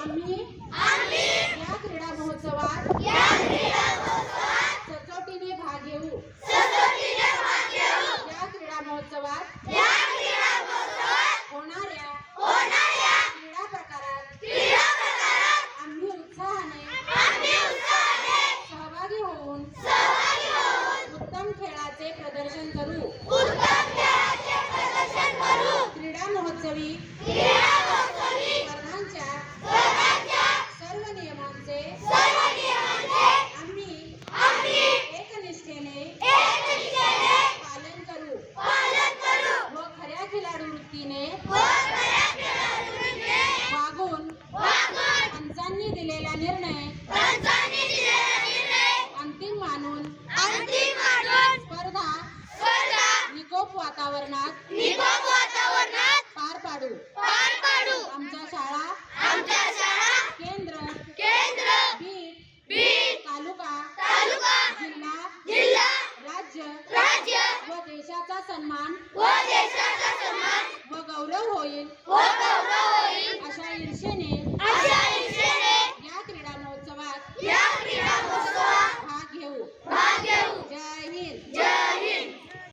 आम्ही या क्रीडा महोत्सवात सचोटीने भाग घेऊ। या क्रीडा महोत्सवात होणाऱ्या क्रीडा प्रकारात आम्ही उत्साहाने सहभागी होऊन उत्तम खेळाचे प्रदर्शन करू। क्रीडा महोत्सवी स्पर्धांच्या सर्व नियमांचे आम्ही एकनिष्ठेने पालन करू व खऱ्या खिलाडू वृत्तीने वागून पंचांनी दिलेला निर्णय अंतिम मानून स्पर्धा निकोप वातावरणात पार पाडू। आमच्या शाळा केंद्र बीड तालुका जिल्हा राज्य व देशाचा सन्मान